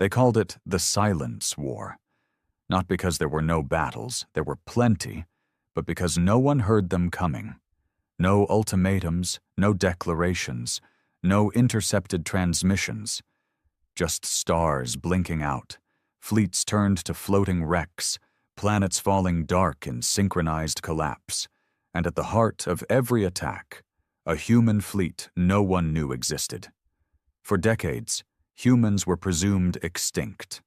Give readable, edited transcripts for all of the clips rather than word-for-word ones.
They called it the Silence War. Not because there were no battles, there were plenty, but because no one heard them coming. No ultimatums, no declarations, no intercepted transmissions. Just stars blinking out, fleets turned to floating wrecks, planets falling dark in synchronized collapse, and at the heart of every attack, a human fleet no one knew existed. For decades, humans were presumed extinct.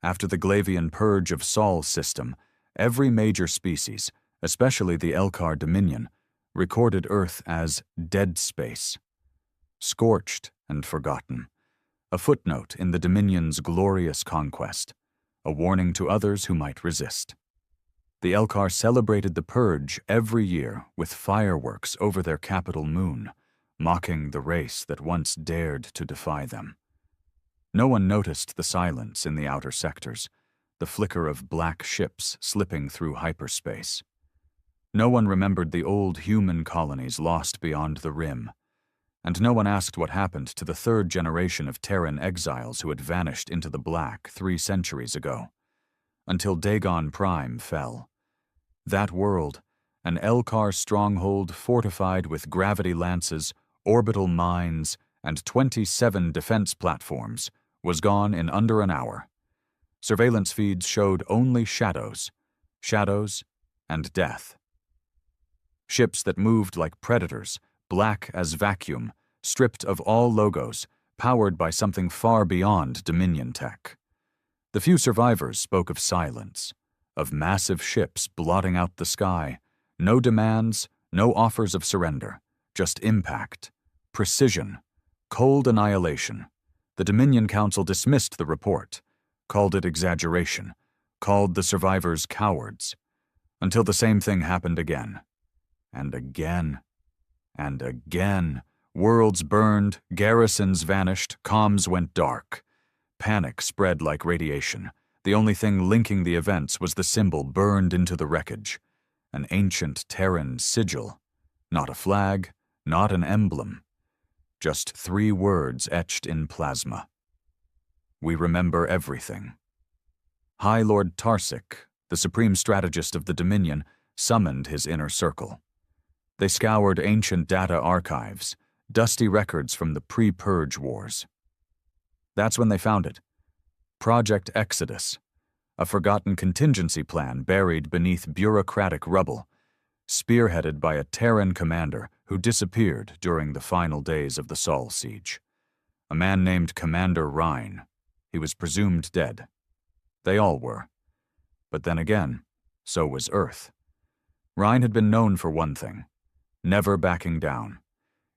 After the Glavian purge of Sol's system, every major species, especially the Elkar Dominion, recorded Earth as dead space. Scorched and forgotten. A footnote in the Dominion's glorious conquest, a warning to others who might resist. The Elkar celebrated the purge every year with fireworks over their capital moon, mocking the race that once dared to defy them. No one noticed the silence in the outer sectors, the flicker of black ships slipping through hyperspace. No one remembered the old human colonies lost beyond the rim, and no one asked what happened to the third generation of Terran exiles who had vanished into the black 3 centuries ago, until Dagon Prime fell. That world, an Elkar stronghold fortified with gravity lances, orbital mines, and 27 defense platforms, was gone in under an hour. Surveillance feeds showed only shadows and death. Ships that moved like predators, black as vacuum, stripped of all logos, powered by something far beyond Dominion tech. The few survivors spoke of silence, of massive ships blotting out the sky, no demands, no offers of surrender, just impact, precision, cold annihilation. The Dominion Council dismissed the report, called it exaggeration, called the survivors cowards, until the same thing happened again. And again, and again. Worlds burned, garrisons vanished, comms went dark. Panic spread like radiation. The only thing linking the events was the symbol burned into the wreckage. An ancient Terran sigil. Not a flag, not an emblem. Just 3 words etched in plasma. We remember everything. High Lord Tarsik, the supreme strategist of the Dominion, summoned his inner circle. They scoured ancient data archives, dusty records from the pre-purge wars. That's when they found it. Project Exodus, a forgotten contingency plan buried beneath bureaucratic rubble, spearheaded by a Terran commander who disappeared during the final days of the Sol siege. A man named Commander Rhine. He was presumed dead. They all were. But then again, so was Earth. Rhine had been known for one thing: never backing down.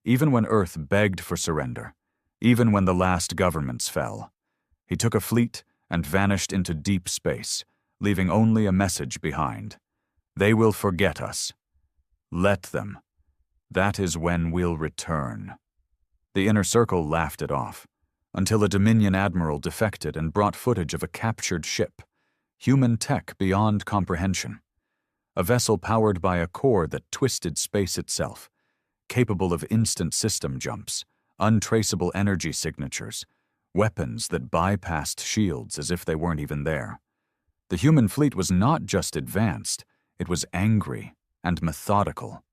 Even when Earth begged for surrender, even when the last governments fell, he took a fleet and vanished into deep space, leaving only a message behind. They will forget us. Let them. That is when we'll return. The inner circle laughed it off, until a Dominion admiral defected and brought footage of a captured ship, human tech beyond comprehension. A vessel powered by a core that twisted space itself, capable of instant system jumps, untraceable energy signatures, weapons that bypassed shields as if they weren't even there. The human fleet was not just advanced, it was angry and methodical.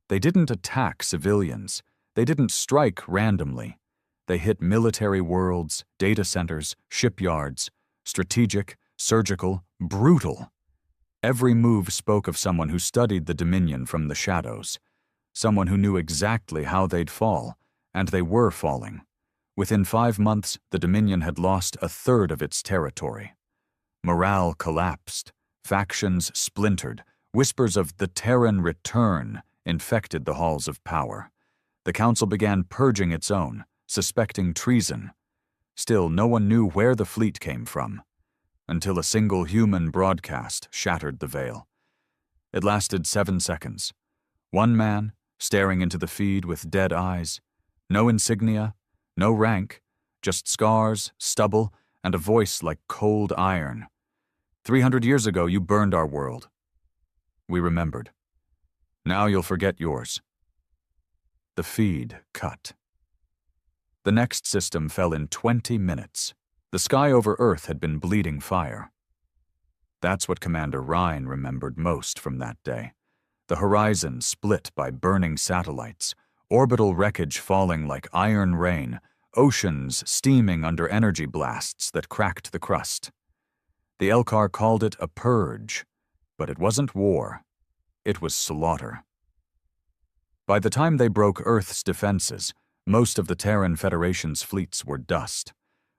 They didn't attack civilians, they didn't strike randomly. They hit military worlds, data centers, shipyards, strategic, surgical, brutal. Every move spoke of someone who studied the Dominion from the shadows, someone who knew exactly how they'd fall, and they were falling. Within 5 months, the Dominion had lost 1/3 of its territory. Morale collapsed, factions splintered, whispers of the Terran return infected the halls of power. The Council began purging its own, suspecting treason. Still, no one knew where the fleet came from, until a single human broadcast shattered the veil. It lasted 7 seconds. One man, staring into the feed with dead eyes. No insignia, no rank, just scars, stubble, and a voice like cold iron. 300 years ago, you burned our world. We remembered. Now you'll forget yours. The feed cut. The next system fell in 20 minutes. The sky over Earth had been bleeding fire. That's what Commander Ryan remembered most from that day. The horizon split by burning satellites, orbital wreckage falling like iron rain, oceans steaming under energy blasts that cracked the crust. The Elcar called it a purge, but it wasn't war. It was slaughter. By the time they broke Earth's defenses, most of the Terran Federation's fleets were dust.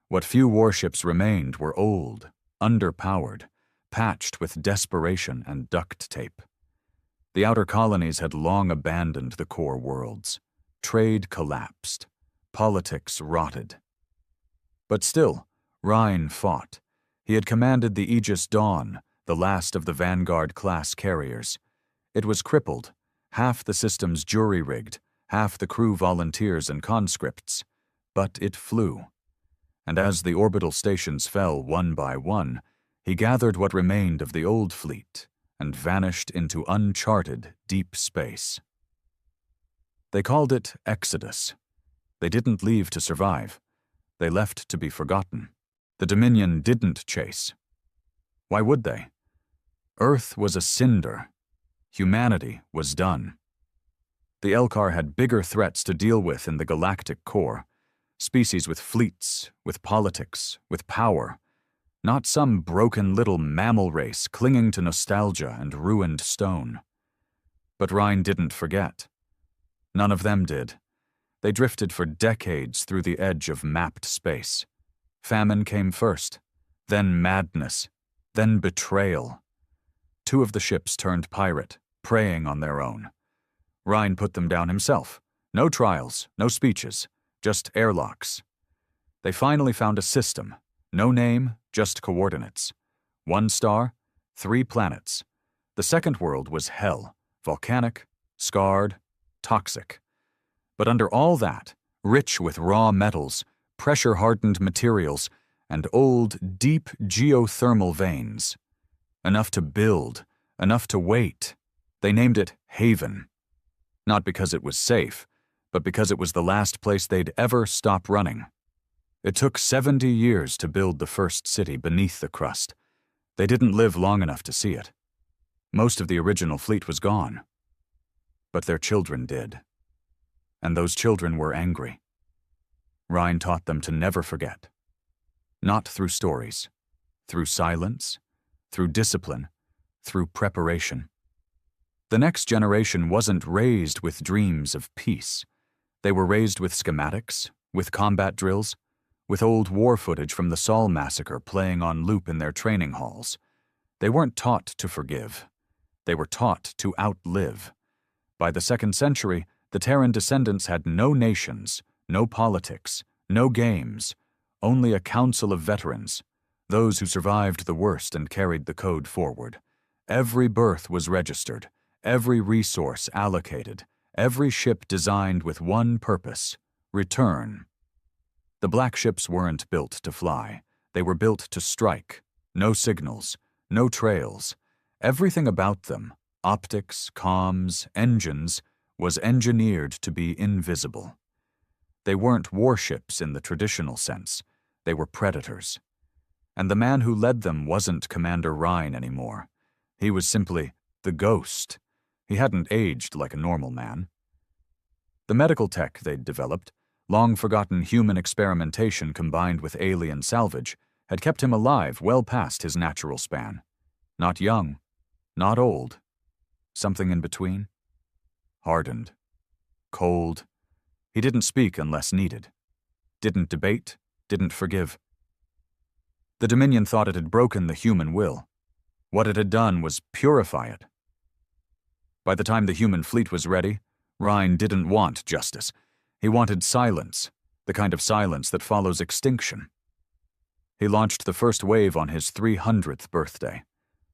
What few warships remained were old, underpowered, patched with desperation and duct tape. The outer colonies had long abandoned the core worlds. Trade collapsed. Politics rotted. But still, Rhine fought. He had commanded the Aegis Dawn, the last of the Vanguard-class carriers. It was crippled, half the systems jury-rigged, half the crew volunteers and conscripts. But it flew. And as the orbital stations fell one by one, he gathered what remained of the old fleet and vanished into uncharted deep space. They called it Exodus. They didn't leave to survive. They left to be forgotten. The Dominion didn't chase. Why would they? Earth was a cinder. Humanity was done. The Elcar had bigger threats to deal with in the galactic core, species with fleets, with politics, with power, not some broken little mammal race clinging to nostalgia and ruined stone. But Rhine didn't forget. None of them did. They drifted for decades through the edge of mapped space. Famine came first, then madness, then betrayal. 2 of the ships turned pirate, preying on their own. Rhine put them down himself. No trials, no speeches, just airlocks. They finally found a system. No name, just coordinates. 1 star, 3 planets. The second world was hell, volcanic, scarred, toxic. But under all that, rich with raw metals, pressure-hardened materials, and old, deep geothermal veins. Enough to build, enough to wait. They named it Haven. Not because it was safe, but because it was the last place they'd ever stop running. It took 70 years to build the first city beneath the crust. They didn't live long enough to see it. Most of the original fleet was gone. But their children did. And those children were angry. Rhine taught them to never forget. Not through stories, through silence, through discipline, through preparation. The next generation wasn't raised with dreams of peace. They were raised with schematics, with combat drills, with old war footage from the Saul massacre playing on loop in their training halls. They weren't taught to forgive. They were taught to outlive. By the 2nd century, the Terran descendants had no nations, no politics, no games, only a council of veterans, those who survived the worst and carried the code forward. Every birth was registered, every resource allocated, every ship designed with one purpose: return. The black ships weren't built to fly. They were built to strike. No signals, no trails. Everything about them, optics, comms, engines, was engineered to be invisible. They weren't warships in the traditional sense. They were predators. And the man who led them wasn't Commander Rhine anymore. He was simply the ghost. He hadn't aged like a normal man. The medical tech they'd developed, long-forgotten human experimentation combined with alien salvage, had kept him alive well past his natural span. Not young, not old. Something in between. Hardened. Cold. He didn't speak unless needed. Didn't debate, didn't forgive. The Dominion thought it had broken the human will. What it had done was purify it. By the time the human fleet was ready, Rhine didn't want justice. He wanted silence, the kind of silence that follows extinction. He launched the first wave on his 300th birthday.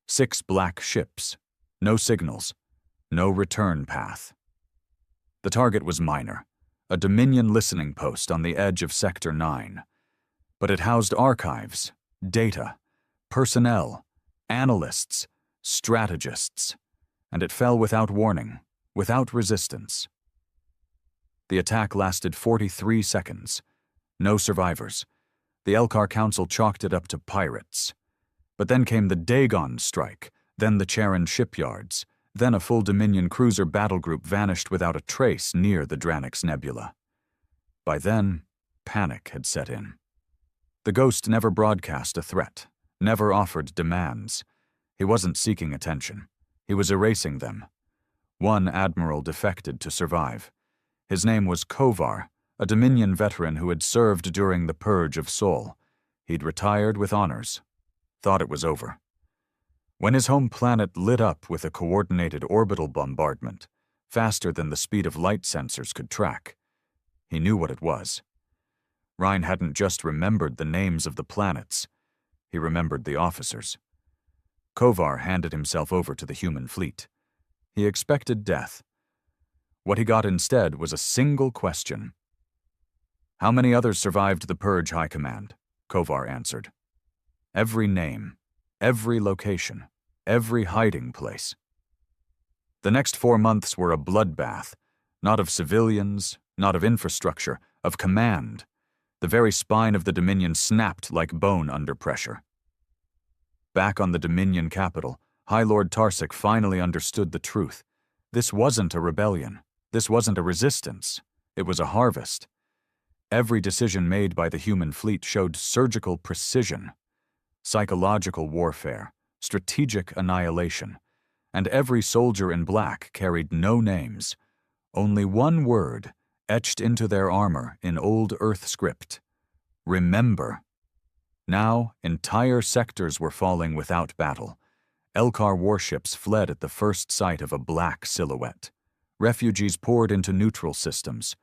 6 black ships. No signals. No return path. The target was minor, a Dominion listening post on the edge of Sector 9. But it housed archives, data, personnel, analysts, strategists, and it fell without warning, without resistance. The attack lasted 43 seconds. No survivors. The Elcar Council chalked it up to pirates. But then came the Dagon strike, then the Charon shipyards, then a full Dominion cruiser battle group vanished without a trace near the Dranix Nebula. By then, panic had set in. The Ghost never broadcast a threat, never offered demands. He wasn't seeking attention. He was erasing them. One admiral defected to survive. His name was Kovar, a Dominion veteran who had served during the Purge of Sol. He'd retired with honors. Thought it was over. When his home planet lit up with a coordinated orbital bombardment, faster than the speed of light sensors could track, he knew what it was. Ryan hadn't just remembered the names of the planets. He remembered the officers. Kovar handed himself over to the human fleet. He expected death. What he got instead was a single question. How many others survived the Purge High Command? Kovar answered. Every name, every location, every hiding place. The next 4 months were a bloodbath, not of civilians, not of infrastructure, of command. The very spine of the Dominion snapped like bone under pressure. Back on the Dominion capital, High Lord Tarsik finally understood the truth. This wasn't a rebellion. This wasn't a resistance. It was a harvest. Every decision made by the human fleet showed surgical precision, psychological warfare, strategic annihilation, and every soldier in black carried no names, only one word etched into their armor in old Earth script: remember. Now, entire sectors were falling without battle. Elcar warships fled at the first sight of a black silhouette. Refugees poured into neutral systems.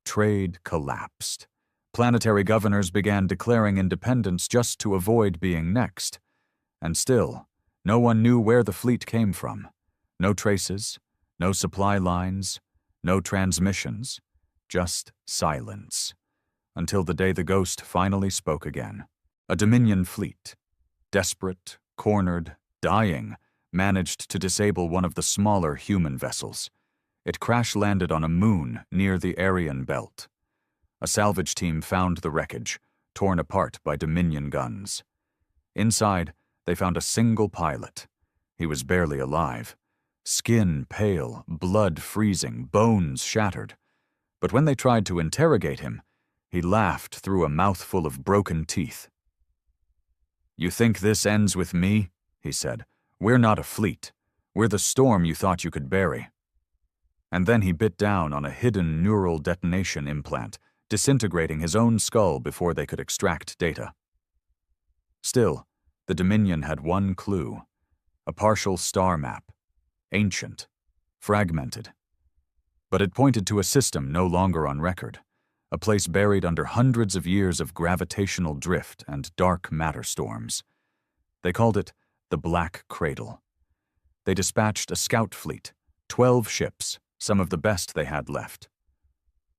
Trade collapsed. Planetary governors began declaring independence just to avoid being next. And still, no one knew where the fleet came from. No traces, no supply lines, no transmissions, just silence. Until the day the Ghost finally spoke again. A Dominion fleet, desperate, cornered, dying, managed to disable one of the smaller human vessels. It crash-landed on a moon near the Aryan Belt. A salvage team found the wreckage, torn apart by Dominion guns. Inside, they found a single pilot. He was barely alive. Skin pale, blood freezing, bones shattered. But when they tried to interrogate him, he laughed through a mouthful of broken teeth. "You think this ends with me?" he said. "We're not a fleet. We're the storm you thought you could bury." And then he bit down on a hidden neural detonation implant, disintegrating his own skull before they could extract data. Still, the Dominion had one clue: a partial star map, ancient, fragmented. But it pointed to a system no longer on record, a place buried under hundreds of years of gravitational drift and dark matter storms. They called it the Black Cradle. They dispatched a scout fleet, 12 ships, some of the best they had left.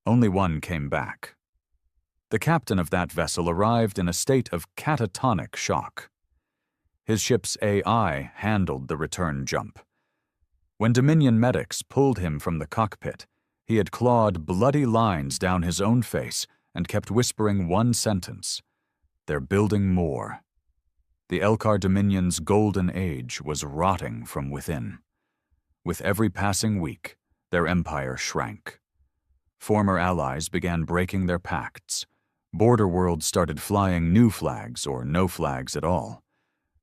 Only one came back. The captain of that vessel arrived in a state of catatonic shock. His ship's AI handled the return jump. When Dominion medics pulled him from the cockpit, he had clawed bloody lines down his own face and kept whispering one sentence: "They're building more." The Elcar Dominion's golden age was rotting from within. With every passing week, their empire shrank. Former allies began breaking their pacts. Border worlds started flying new flags or no flags at all.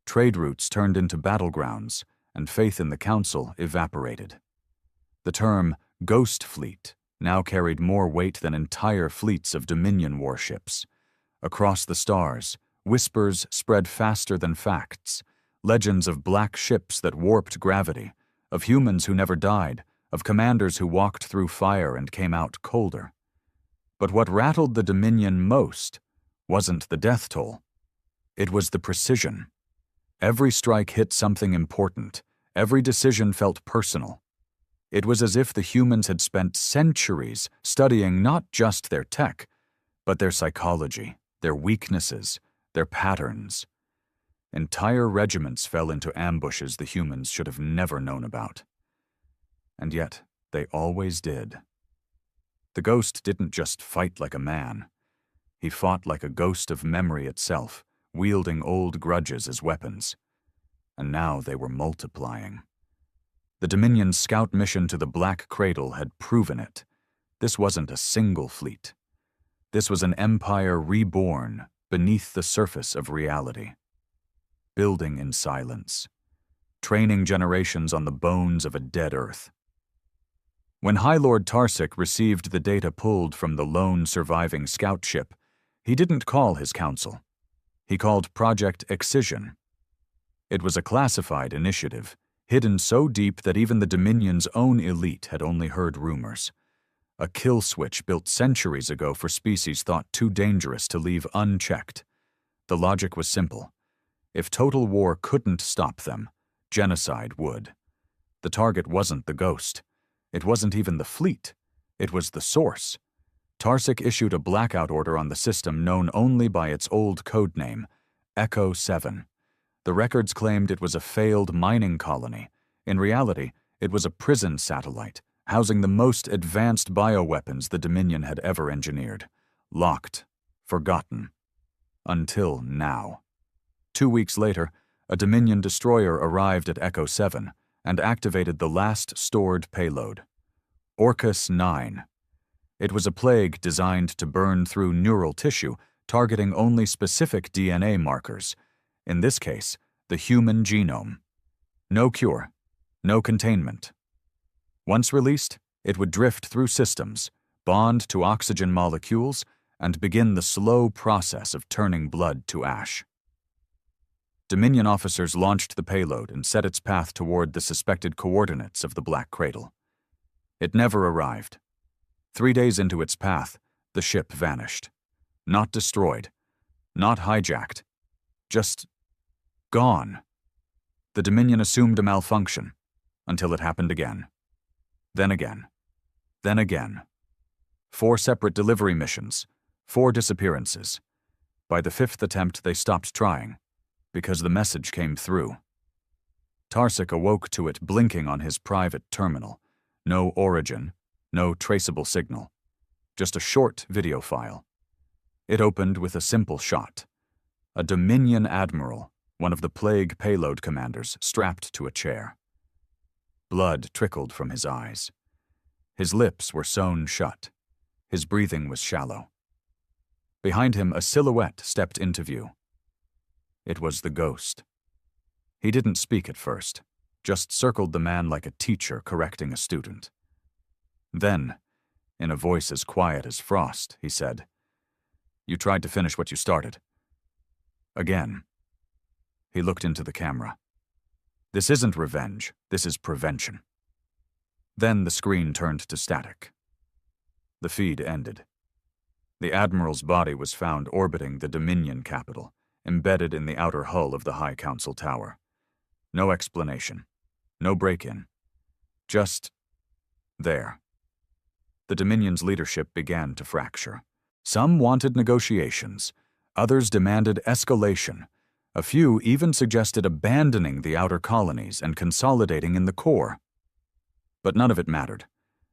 Trade routes turned into battlegrounds, and faith in the Council evaporated. The term Ghost Fleet now carried more weight than entire fleets of Dominion warships. Across the stars, whispers spread faster than facts, legends of black ships that warped gravity, of humans who never died, of commanders who walked through fire and came out colder. But what rattled the Dominion most wasn't the death toll. It was the precision. Every strike hit something important. Every decision felt personal. It was as if the humans had spent centuries studying not just their tech, but their psychology, their weaknesses, their patterns. Entire regiments fell into ambushes the humans should have never known about. And yet, they always did. The Ghost didn't just fight like a man. He fought like a ghost of memory itself, wielding old grudges as weapons. And now they were multiplying. The Dominion's scout mission to the Black Cradle had proven it. This wasn't a single fleet. This was an empire reborn beneath the surface of reality. Building in silence. Training generations on the bones of a dead Earth. When High Lord Tarsik received the data pulled from the lone surviving scout ship, he didn't call his council. He called Project Excision. It was a classified initiative, hidden so deep that even the Dominion's own elite had only heard rumors. A kill switch built centuries ago for species thought too dangerous to leave unchecked. The logic was simple. If total war couldn't stop them, genocide would. The target wasn't the ghost. It wasn't even the fleet. It was the source. Tarsik issued a blackout order on the system known only by its old code name, Echo 7. The records claimed it was a failed mining colony. In reality, it was a prison satellite, housing the most advanced bioweapons the Dominion had ever engineered. Locked. Forgotten. Until now. 2 weeks later, a Dominion destroyer arrived at Echo 7 and activated the last stored payload. Orcus 9. It was a plague designed to burn through neural tissue, targeting only specific DNA markers. In this case, the human genome. No cure. No containment. Once released, it would drift through systems, bond to oxygen molecules, and begin the slow process of turning blood to ash. Dominion officers launched the payload and set its path toward the suspected coordinates of the Black Cradle. It never arrived. 3 days into its path, the ship vanished. Not destroyed. Not hijacked. Just gone. The Dominion assumed a malfunction, until it happened again. Then again. Then again. 4 separate delivery missions. 4 disappearances. By the 5th attempt, they stopped trying, because the message came through. Tarsik awoke to it blinking on his private terminal. No origin, no traceable signal. Just a short video file. It opened with a simple shot. A Dominion admiral, one of the plague payload commanders, strapped to a chair. Blood trickled from his eyes. His lips were sewn shut. His breathing was shallow. Behind him, a silhouette stepped into view. It was the ghost. He didn't speak at first, just circled the man like a teacher correcting a student. Then, in a voice as quiet as frost, he said, "You tried to finish what you started." Again. He looked into the camera. "This isn't revenge, this is prevention." Then the screen turned to static. The feed ended. The Admiral's body was found orbiting the Dominion capital, embedded in the outer hull of the High Council Tower. No explanation. No break-in. Just there. The Dominion's leadership began to fracture. Some wanted negotiations. Others demanded escalation. A few even suggested abandoning the outer colonies and consolidating in the core. But none of it mattered,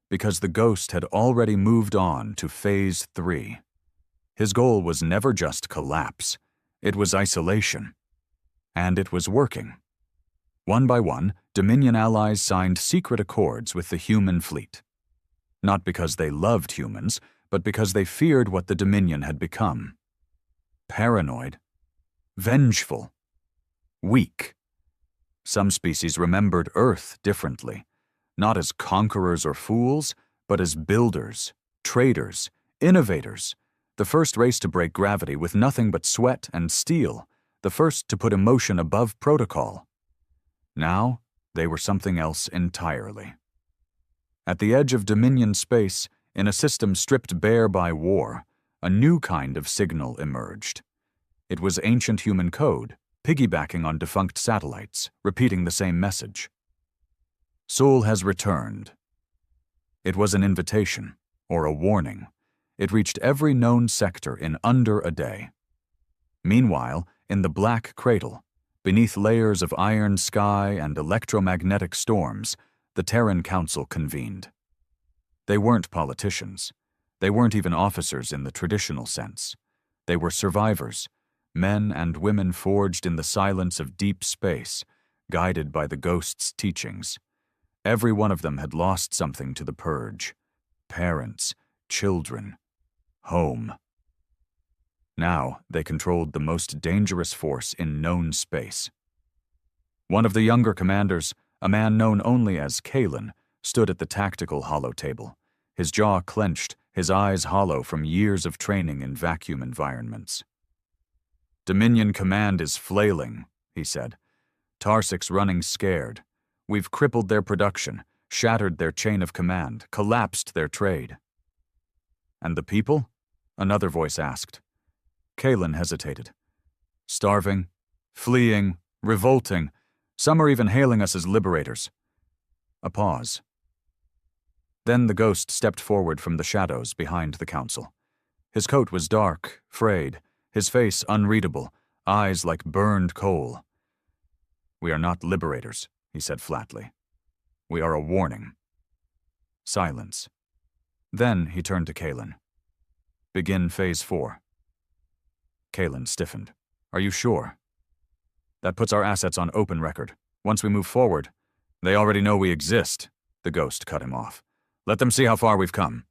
because the ghost had already moved on to Phase 3. His goal was never just collapse. It was isolation. And it was working. One by one, Dominion allies signed secret accords with the human fleet. Not because they loved humans, but because they feared what the Dominion had become. Paranoid. Vengeful. Weak. Some species remembered Earth differently, not as conquerors or fools, but as builders, traders, innovators, the first race to break gravity with nothing but sweat and steel, the first to put emotion above protocol. Now, they were something else entirely. At the edge of Dominion space, in a system stripped bare by war, a new kind of signal emerged. It was ancient human code, piggybacking on defunct satellites, repeating the same message. Sul has returned. It was an invitation, or a warning. It reached every known sector in under a day. Meanwhile, in the Black Cradle, beneath layers of iron sky and electromagnetic storms, the Terran Council convened. They weren't politicians. They weren't even officers in the traditional sense. They were survivors, men and women forged in the silence of deep space, guided by the Ghost's teachings. Every one of them had lost something to the purge: parents, children, home. Now they controlled the most dangerous force in known space. One of the younger commanders, a man known only as Kalen, stood at the tactical holotable, his jaw clenched, his eyes hollow from years of training in vacuum environments. "Dominion Command is flailing," he said. "Tarsik's running scared. We've crippled their production, shattered their chain of command, collapsed their trade." "And the people?" another voice asked. Kalen hesitated. "Starving, fleeing, revolting. Some are even hailing us as liberators." A pause. Then the Ghost stepped forward from the shadows behind the council. His coat was dark, frayed, his face unreadable, eyes like burned coal. "We are not liberators," he said flatly. "We are a warning." Silence. Then he turned to Kalen. "Begin Phase 4. Kalen stiffened. "Are you sure?" "That puts our assets on open record. Once we move forward—" "They already know we exist," the Ghost cut him off. "Let them see how far we've come."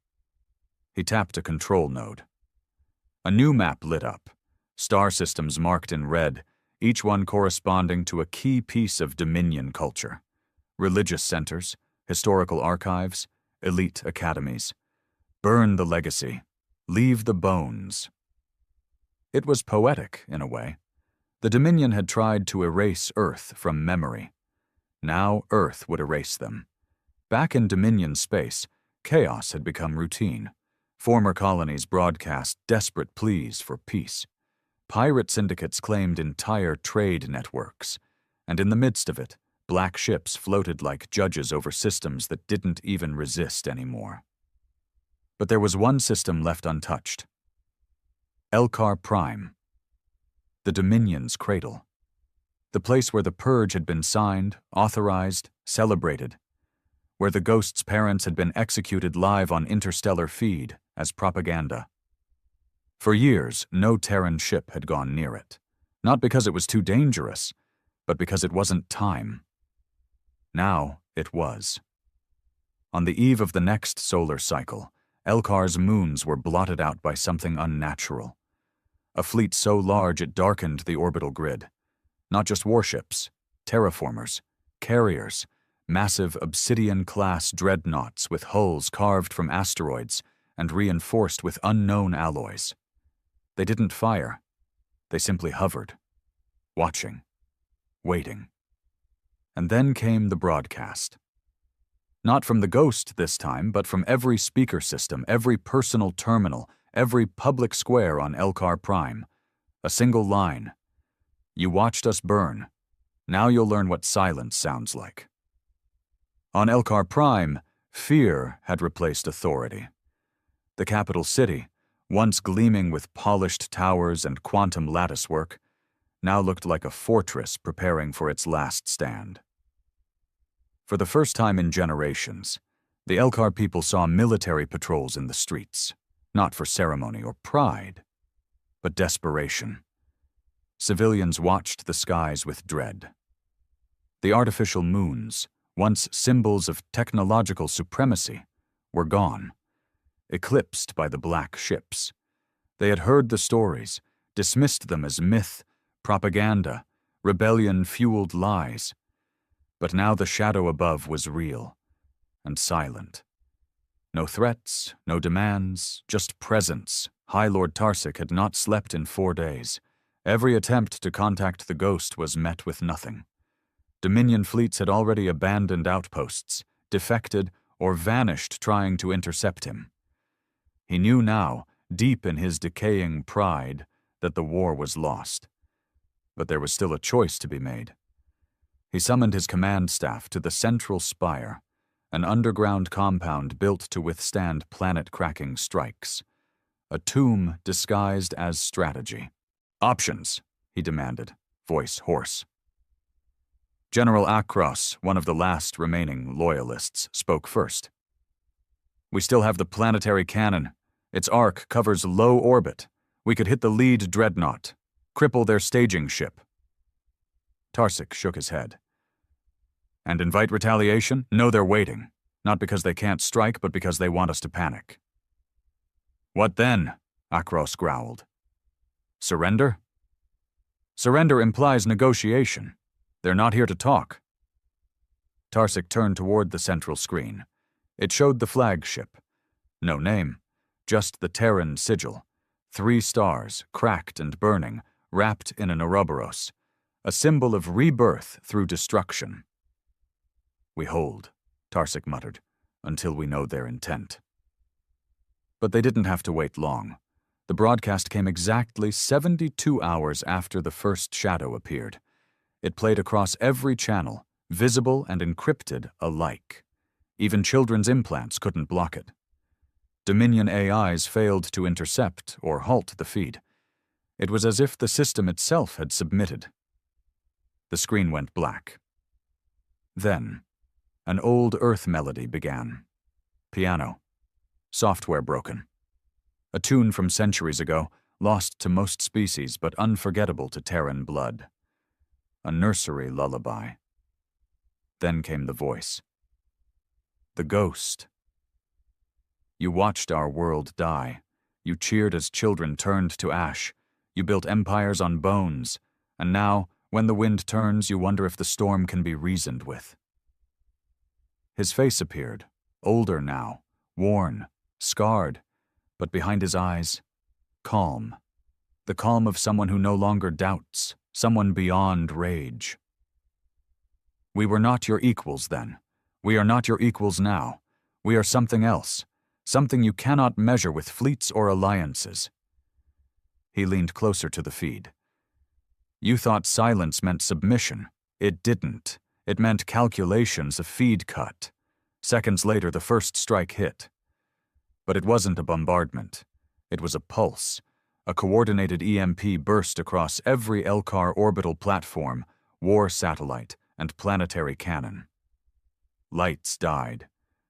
He tapped a control node. A new map lit up, star systems marked in red, each one corresponding to a key piece of Dominion culture: religious centers, historical archives, elite academies. Burn the legacy. Leave the bones. It was poetic, in a way. The Dominion had tried to erase Earth from memory. Now Earth would erase them. Back in Dominion space, chaos had become routine. Former colonies broadcast desperate pleas for peace. Pirate syndicates claimed entire trade networks. And in the midst of it, black ships floated like judges over systems that didn't even resist anymore. But there was one system left untouched. Elkar Prime. The Dominion's cradle. The place where the purge had been signed, authorized, celebrated. Where the Ghost's parents had been executed live on interstellar feed as propaganda. For years, no Terran ship had gone near it. Not because it was too dangerous, but because it wasn't time. Now it was. On the eve of the next solar cycle, Elkar's moons were blotted out by something unnatural. A fleet so large it darkened the orbital grid. Not just warships, terraformers, carriers, massive obsidian-class dreadnoughts with hulls carved from asteroids and reinforced with unknown alloys. They didn't fire. They simply hovered, watching, waiting. And then came the broadcast. Not from the Ghost this time, but from every speaker system, every personal terminal, every public square on Elkar Prime. A single line. "You watched us burn. Now you'll learn what silence sounds like." On Elkar Prime, fear had replaced authority. The capital city, once gleaming with polished towers and quantum latticework, now looked like a fortress preparing for its last stand. For the first time in generations, the Elkar people saw military patrols in the streets, not for ceremony or pride, but desperation. Civilians watched the skies with dread. The artificial moons, once symbols of technological supremacy, were gone, eclipsed by the black ships. They had heard the stories, dismissed them as myth, propaganda, rebellion-fueled lies. But now the shadow above was real and silent. No threats, no demands, just presence. High Lord Tarsik had not slept in 4 days. Every attempt to contact the Ghost was met with nothing. Dominion fleets had already abandoned outposts, defected, or vanished trying to intercept him. He knew now, deep in his decaying pride, that the war was lost. But there was still a choice to be made. He summoned his command staff to the Central Spire, an underground compound built to withstand planet-cracking strikes. A tomb disguised as strategy. "Options," he demanded, voice hoarse. General Akros, one of the last remaining loyalists, spoke first. "We still have the planetary cannon. Its arc covers low orbit. We could hit the lead dreadnought, cripple their staging ship. Tarsik shook his head. And invite retaliation? No, they're waiting. Not because they can't strike, but because they want us to panic. What then? Akros growled. Surrender? Surrender implies negotiation. They're not here to talk. Tarsik turned toward the central screen. It showed the flagship. No name, just the Terran sigil. 3 stars, cracked and burning, wrapped in an Ouroboros, a symbol of rebirth through destruction. We hold, Tarsik muttered, until we know their intent. But they didn't have to wait long. The broadcast came exactly 72 hours after the first shadow appeared. It played across every channel, visible and encrypted alike. Even children's implants couldn't block it. Dominion AIs failed to intercept or halt the feed. It was as if the system itself had submitted. The screen went black. Then, an old Earth melody began. Piano. Software broken. A tune from centuries ago, lost to most species but unforgettable to Terran blood. A nursery lullaby. Then came the voice. The ghost. You watched our world die. You cheered as children turned to ash. You built empires on bones. And now, when the wind turns, you wonder if the storm can be reasoned with. His face appeared, older now, worn, scarred, but behind his eyes, calm. The calm of someone who no longer doubts, someone beyond rage. We were not your equals then. We are not your equals now. We are something else, something you cannot measure with fleets or alliances. He leaned closer to the feed. You thought silence meant submission. It didn't. It meant calculations, a feed cut. Seconds later, the first strike hit. But it wasn't a bombardment. It was a pulse. A coordinated EMP burst across every Elkar orbital platform, war satellite, and planetary cannon. Lights died.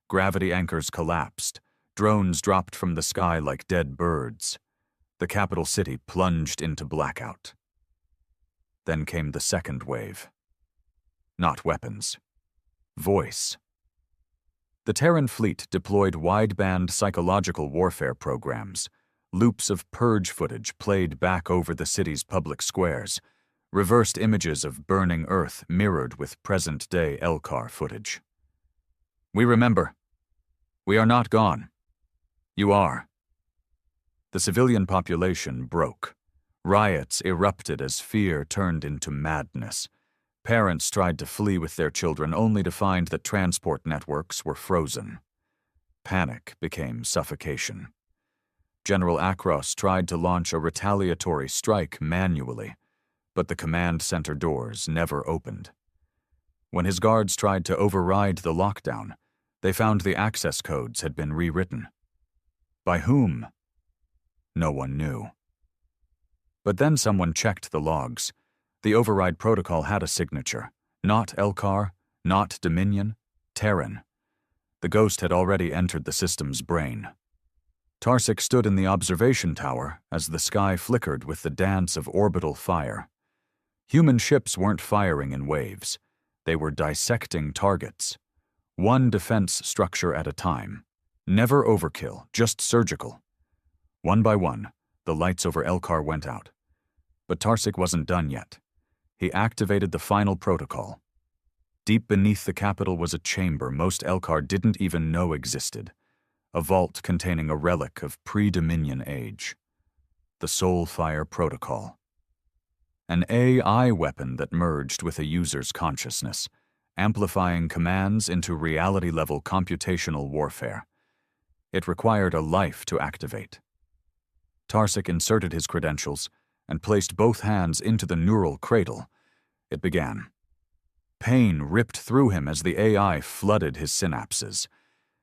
Gravity anchors collapsed. Drones dropped from the sky like dead birds. The capital city plunged into blackout. Then came the second wave. Not weapons. Voice. The Terran fleet deployed wideband psychological warfare programs. Loops of purge footage played back over the city's public squares. Reversed images of burning Earth mirrored with present-day Elkar footage. We remember. We are not gone. You are. The civilian population broke. Riots erupted as fear turned into madness. Parents tried to flee with their children only to find that transport networks were frozen. Panic became suffocation. General Akros tried to launch a retaliatory strike manually, but the command center doors never opened. When his guards tried to override the lockdown, they found the access codes had been rewritten. By whom? No one knew. But then someone checked the logs. The override protocol had a signature. Not Elkar, not Dominion, Terran. The ghost had already entered the system's brain. Tarsik stood in the observation tower as the sky flickered with the dance of orbital fire. Human ships weren't firing in waves. They were dissecting targets. One defense structure at a time. Never overkill, just surgical. One by one, the lights over Elkar went out. But Tarsik wasn't done yet. He activated the final protocol. Deep beneath the capital was a chamber most Elkar didn't even know existed. A vault containing a relic of pre-Dominion age. The Soulfire Protocol. An AI weapon that merged with a user's consciousness, amplifying commands into reality-level computational warfare. It required a life to activate. Tarsik inserted his credentials and placed both hands into the neural cradle. It began. Pain ripped through him as the AI flooded his synapses.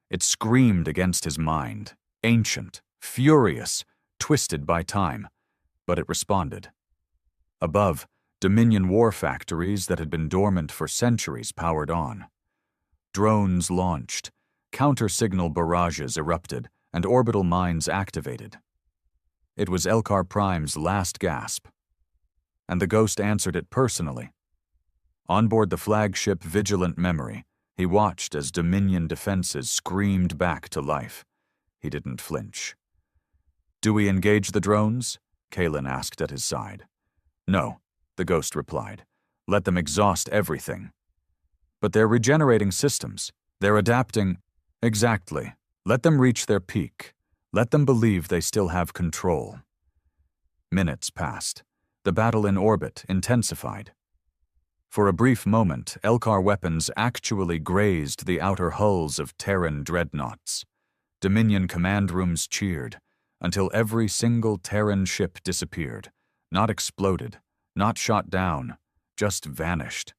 It screamed against his mind, ancient, furious, twisted by time, but it responded. Above, Dominion war factories that had been dormant for centuries powered on. Drones launched, counter-signal barrages erupted, and orbital mines activated. It was Elcar Prime's last gasp. And the ghost answered it personally. On board the flagship Vigilant Memory, he watched as Dominion defenses screamed back to life. He didn't flinch. "Do we engage the drones?" Kalen asked at his side. "No," the ghost replied. "Let them exhaust everything." "But they're regenerating systems. They're adapting." "Exactly. Let them reach their peak. Let them believe they still have control." Minutes passed. The battle in orbit intensified. For a brief moment, Elcar weapons actually grazed the outer hulls of Terran dreadnoughts. Dominion command rooms cheered, until every single Terran ship disappeared, not exploded, not shot down, just vanished.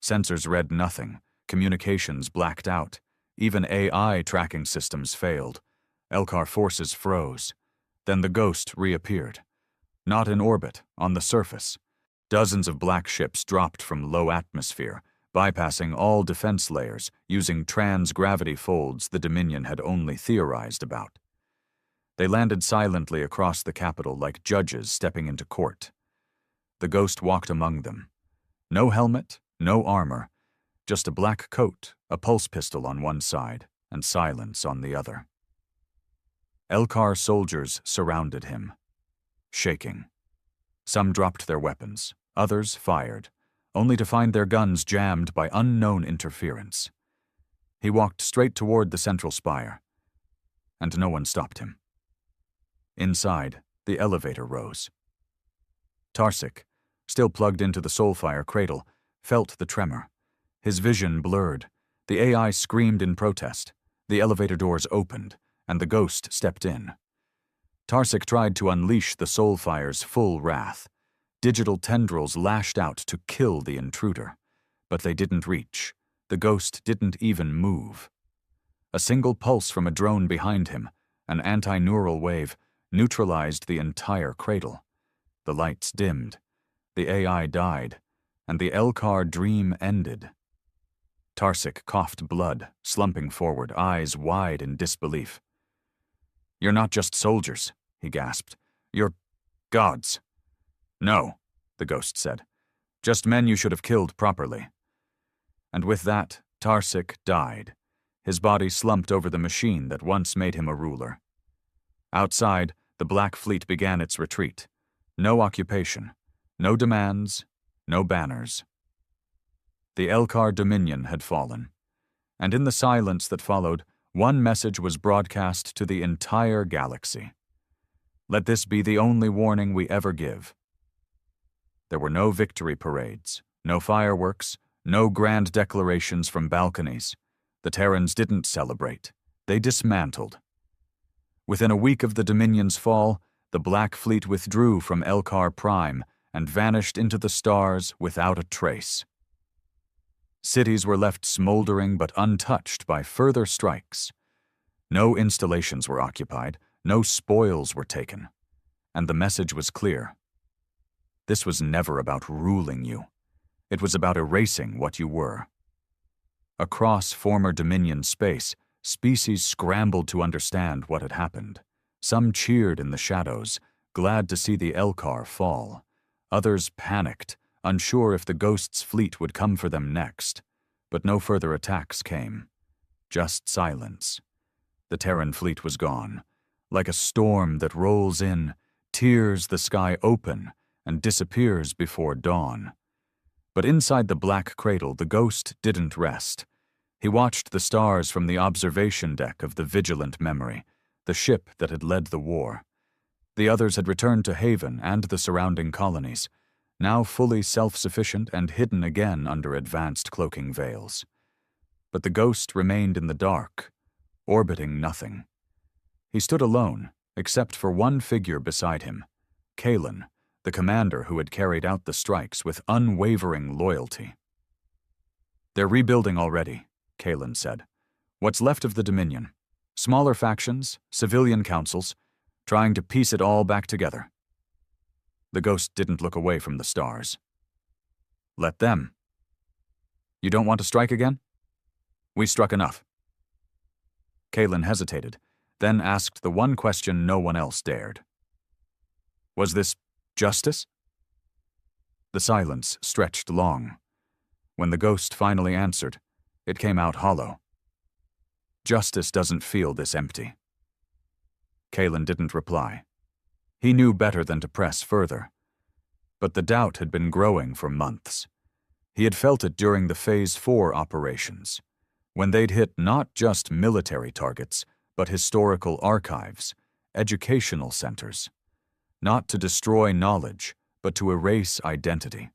Sensors read nothing, communications blacked out, even AI tracking systems failed. Elcar forces froze. Then the ghost reappeared. Not in orbit, on the surface. Dozens of black ships dropped from low atmosphere, bypassing all defense layers, using trans-gravity folds the Dominion had only theorized about. They landed silently across the capital like judges stepping into court. The ghost walked among them. No helmet, no armor, just a black coat, a pulse pistol on one side, and silence on the other. Elcar soldiers surrounded him, shaking. Some dropped their weapons, others fired, only to find their guns jammed by unknown interference. He walked straight toward the central spire, and no one stopped him. Inside, the elevator rose. Tarsik, still plugged into the Soulfire cradle, felt the tremor. His vision blurred. The AI screamed in protest. The elevator doors opened, and the ghost stepped in. Tarsik tried to unleash the Soulfire's full wrath. Digital tendrils lashed out to kill the intruder. But they didn't reach. The ghost didn't even move. A single pulse from a drone behind him, an anti-neural wave, neutralized the entire cradle. The lights dimmed. The AI died, and the Elcar dream ended. Tarsik coughed blood, slumping forward, eyes wide in disbelief. "You're not just soldiers," he gasped. "You're gods." "No," the ghost said. "Just men you should have killed properly." And with that, Tarsik died. His body slumped over the machine that once made him a ruler. Outside, the Black Fleet began its retreat. No occupation, no demands, no banners. The Elcar Dominion had fallen, and in the silence that followed, one message was broadcast to the entire galaxy. Let this be the only warning we ever give. There were no victory parades, no fireworks, no grand declarations from balconies. The Terrans didn't celebrate. They dismantled. Within a week of the Dominion's fall, the Black Fleet withdrew from Elcar Prime and vanished into the stars without a trace. Cities were left smoldering but untouched by further strikes. No installations were occupied, no spoils were taken, and the message was clear. This was never about ruling you. It was about erasing what you were. Across former Dominion space, species scrambled to understand what had happened. Some cheered in the shadows, glad to see the Elcar fall. Others panicked, unsure if the Ghost's fleet would come for them next. But no further attacks came. Just silence. The Terran fleet was gone. Like a storm that rolls in, tears the sky open, and disappears before dawn. But inside the black cradle, the Ghost didn't rest. He watched the stars from the observation deck of the Vigilant Memory, the ship that had led the war. The others had returned to Haven and the surrounding colonies, now fully self-sufficient and hidden again under advanced cloaking veils. But the Ghost remained in the dark, orbiting nothing. He stood alone, except for one figure beside him, Kalen, the commander who had carried out the strikes with unwavering loyalty. "They're rebuilding already," Kalen said. "What's left of the Dominion? Smaller factions, civilian councils, trying to piece it all back together." The Ghost didn't look away from the stars. "Let them. You don't want to strike again? We struck enough." Kalen hesitated, then asked the one question no one else dared. Was this justice? The silence stretched long. When the ghost finally answered, it came out hollow. Justice doesn't feel this empty. Kalen didn't reply. He knew better than to press further. But the doubt had been growing for months. He had felt it during the Phase 4 operations, when they'd hit not just military targets, but historical archives, educational centers. Not to destroy knowledge, but to erase identity.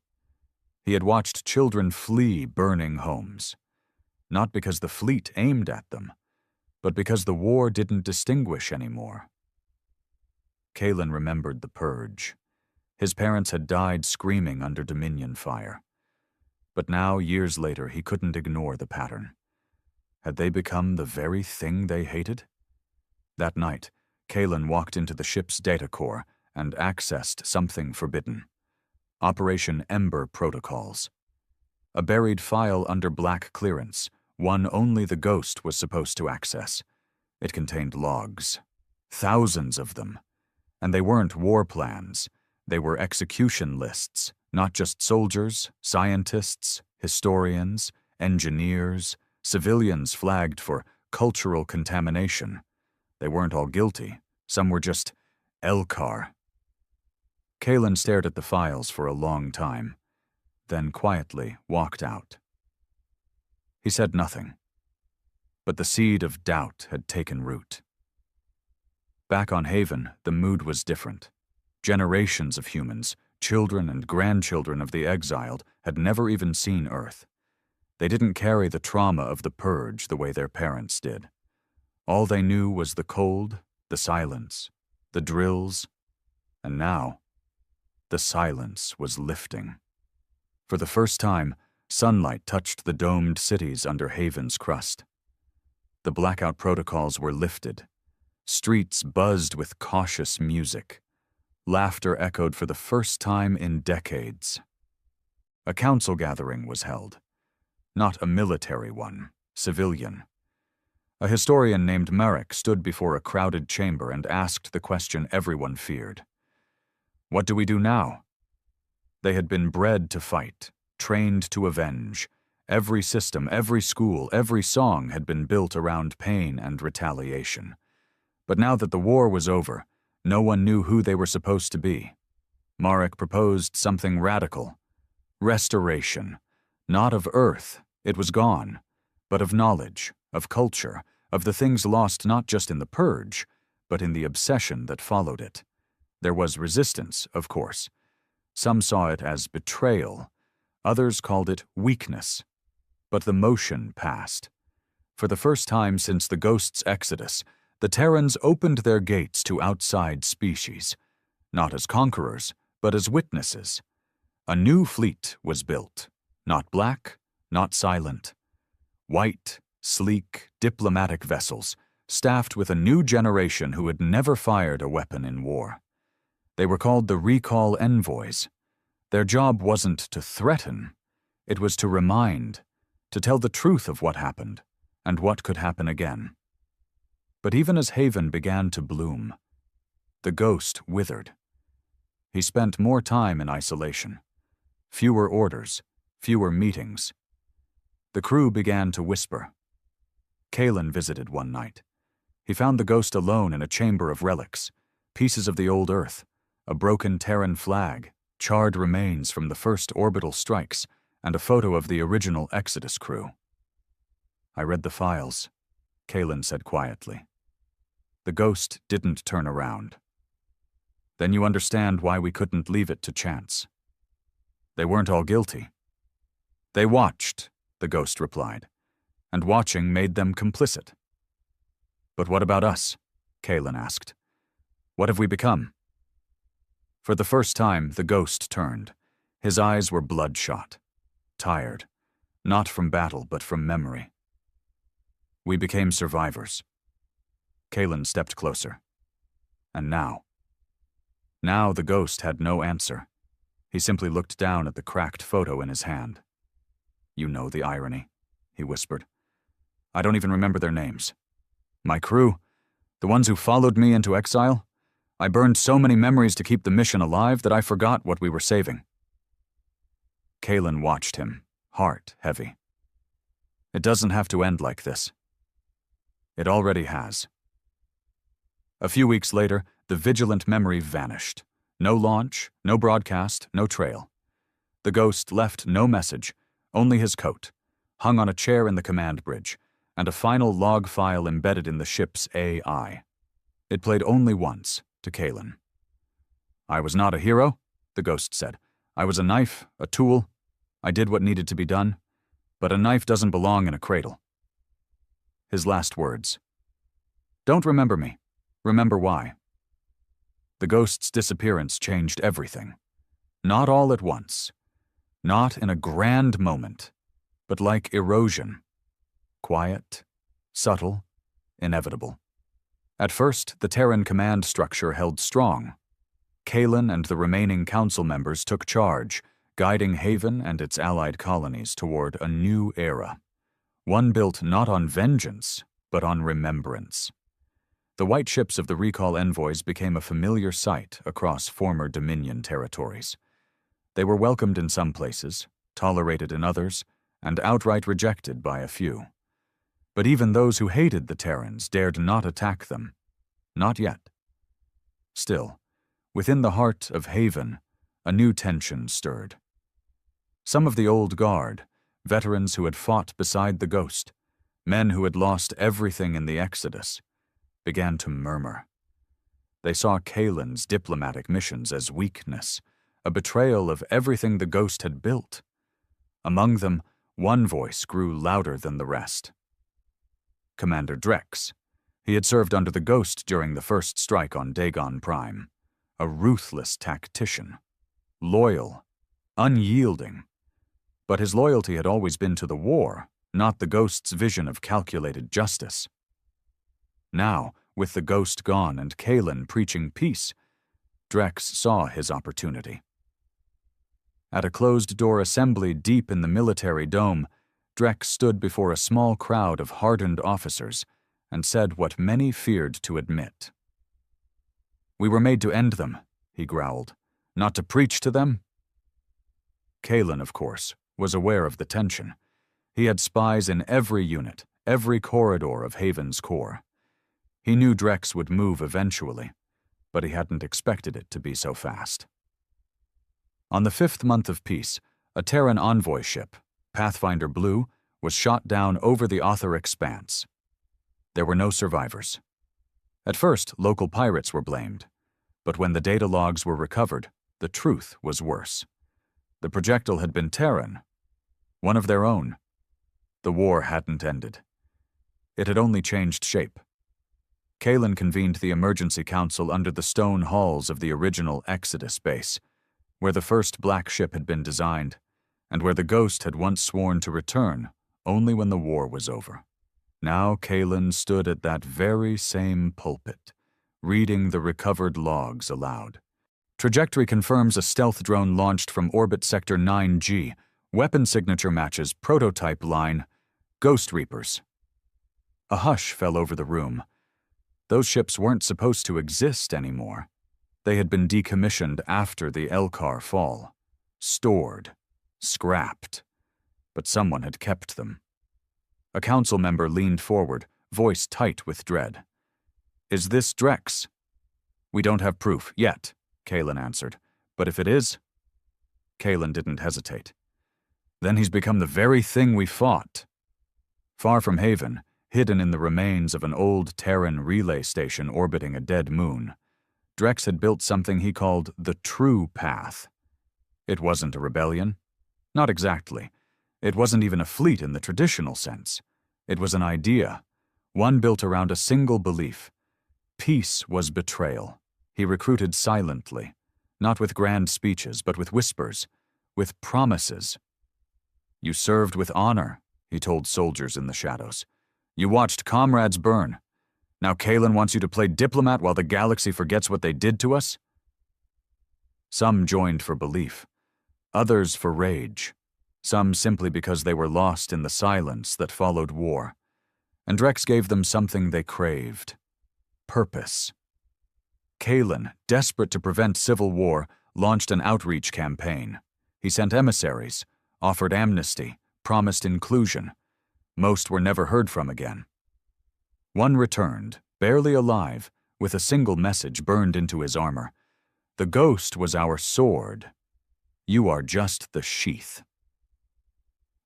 He had watched children flee burning homes, not because the fleet aimed at them, but because the war didn't distinguish anymore. Kalen remembered the purge. His parents had died screaming under Dominion fire. But now, years later, he couldn't ignore the pattern. Had they become the very thing they hated? That night, Kalen walked into the ship's data core and accessed something forbidden. Operation Ember protocols. A buried file under black clearance, one only the ghost was supposed to access. It contained logs. Thousands of them. And they weren't war plans. They were execution lists, not just soldiers, scientists, historians, engineers, civilians flagged for cultural contamination. They weren't all guilty. Some were just Elcar. Kalen stared at the files for a long time, then quietly walked out. He said nothing, but the seed of doubt had taken root. Back on Haven, the mood was different. Generations of humans, children and grandchildren of the exiled, had never even seen Earth. They didn't carry the trauma of the purge the way their parents did. All they knew was the cold, the silence, the drills, and now, the silence was lifting. For the first time, sunlight touched the domed cities under Haven's crust. The blackout protocols were lifted. Streets buzzed with cautious music. Laughter echoed for the first time in decades. A council gathering was held. Not a military one, civilian. A historian named Marek stood before a crowded chamber and asked the question everyone feared. What do we do now? They had been bred to fight, trained to avenge. Every system, every school, every song had been built around pain and retaliation. But now that the war was over, no one knew who they were supposed to be. Marek proposed something radical. Restoration. Not of Earth, it was gone, but of knowledge, of culture, of the things lost not just in the purge, but in the obsession that followed it. There was resistance, of course. Some saw it as betrayal. Others called it weakness. But the motion passed. For the first time since the Ghost's exodus, the Terrans opened their gates to outside species, not as conquerors, but as witnesses. A new fleet was built, not black, not silent. White, sleek, diplomatic vessels, staffed with a new generation who had never fired a weapon in war. They were called the Recall Envoys. Their job wasn't to threaten, it was to remind, to tell the truth of what happened, and what could happen again. But even as Haven began to bloom, the Ghost withered. He spent more time in isolation. Fewer orders, fewer meetings. The crew began to whisper. Kalen visited one night. He found the Ghost alone in a chamber of relics, pieces of the old Earth, a broken Terran flag, charred remains from the first orbital strikes, and a photo of the original Exodus crew. I read the files, Kalen said quietly. The Ghost didn't turn around. Then you understand why we couldn't leave it to chance. They weren't all guilty. They watched, the Ghost replied, and watching made them complicit. But what about us? Kalen asked. What have we become? For the first time, the Ghost turned. His eyes were bloodshot, tired, not from battle but from memory. We became survivors. Kalen stepped closer. And now? Now the Ghost had no answer. He simply looked down at the cracked photo in his hand. You know the irony, he whispered. I don't even remember their names. My crew, the ones who followed me into exile, I burned so many memories to keep the mission alive that I forgot what we were saving." Kalen watched him, heart heavy. "It doesn't have to end like this." It already has. A few weeks later, the vigilant memory vanished. No launch, no broadcast, no trail. The ghost left no message, only his coat, hung on a chair in the command bridge, and a final log file embedded in the ship's AI. It played only once, to Kalen. "I was not a hero," the ghost said. "I was a knife, a tool. I did what needed to be done, but a knife doesn't belong in a cradle." His last words. "Don't remember me. Remember why." The ghost's disappearance changed everything. Not all at once. Not in a grand moment, but like erosion. Quiet, subtle, inevitable. At first, the Terran command structure held strong. Kalen and the remaining council members took charge, guiding Haven and its allied colonies toward a new era. One built not on vengeance, but on remembrance. The white ships of the recall envoys became a familiar sight across former Dominion territories. They were welcomed in some places, tolerated in others, and outright rejected by a few. But even those who hated the Terrans dared not attack them. Not yet. Still, within the heart of Haven, a new tension stirred. Some of the old guard, veterans who had fought beside the ghost, men who had lost everything in the Exodus, began to murmur. They saw Kalen's diplomatic missions as weakness, a betrayal of everything the ghost had built. Among them, one voice grew louder than the rest. Commander Drex. He had served under the ghost during the first strike on Dagon Prime. A ruthless tactician. Loyal. Unyielding. But his loyalty had always been to the war, not the ghost's vision of calculated justice. Now, with the ghost gone and Kalen preaching peace, Drex saw his opportunity. At a closed-door assembly deep in the military dome, Drex stood before a small crowd of hardened officers and said what many feared to admit. "We were made to end them," he growled, "not to preach to them." Kalen, of course, was aware of the tension. He had spies in every unit, every corridor of Haven's core. He knew Drex would move eventually, but he hadn't expected it to be so fast. On the 5th month of peace, a Terran envoy ship, Pathfinder Blue, was shot down over the Author Expanse. There were no survivors. At first, local pirates were blamed, but when the data logs were recovered, the truth was worse. The projectile had been Terran, one of their own. The war hadn't ended. It had only changed shape. Kalen convened the emergency council under the stone halls of the original Exodus base, where the first black ship had been designed, and where the ghost had once sworn to return only when the war was over. Now Kalen stood at that very same pulpit, reading the recovered logs aloud. Trajectory confirms a stealth drone launched from Orbit Sector 9G. Weapon signature matches prototype line, Ghost Reapers. A hush fell over the room. Those ships weren't supposed to exist anymore. They had been decommissioned after the Elkar fall. Stored. Scrapped. But someone had kept them. A council member leaned forward, voice tight with dread. "Is this Drex?" "We don't have proof, yet," Kalen answered. "But if it is..." Kalen didn't hesitate. "Then he's become the very thing we fought." Far from Haven, hidden in the remains of an old Terran relay station orbiting a dead moon, Drex had built something he called the True Path. It wasn't a rebellion. Not exactly. It wasn't even a fleet in the traditional sense. It was an idea, one built around a single belief. Peace was betrayal. He recruited silently, not with grand speeches, but with whispers, with promises. "You served with honor," he told soldiers in the shadows. "You watched comrades burn. Now Kalen wants you to play diplomat while the galaxy forgets what they did to us?" Some joined for belief, others for rage, some simply because they were lost in the silence that followed war. And Drex gave them something they craved: purpose. Kalen, desperate to prevent civil war, launched an outreach campaign. He sent emissaries, offered amnesty, promised inclusion. Most were never heard from again. One returned, barely alive, with a single message burned into his armor. "The ghost was our sword. You are just the sheath."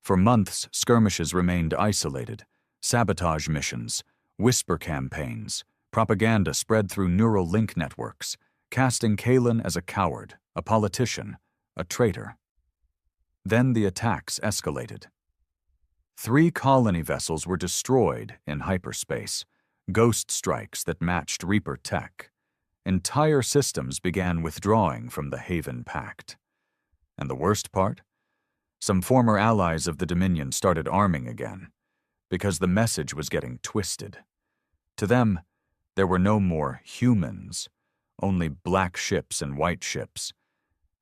For months, skirmishes remained isolated. Sabotage missions, whisper campaigns, propaganda spread through neural link networks, casting Kalen as a coward, a politician, a traitor. Then the attacks escalated. 3 colony vessels were destroyed in hyperspace, ghost strikes that matched Reaper tech. Entire systems began withdrawing from the Haven Pact. And the worst part? Some former allies of the Dominion started arming again, because the message was getting twisted. To them, there were no more humans, only black ships and white ships.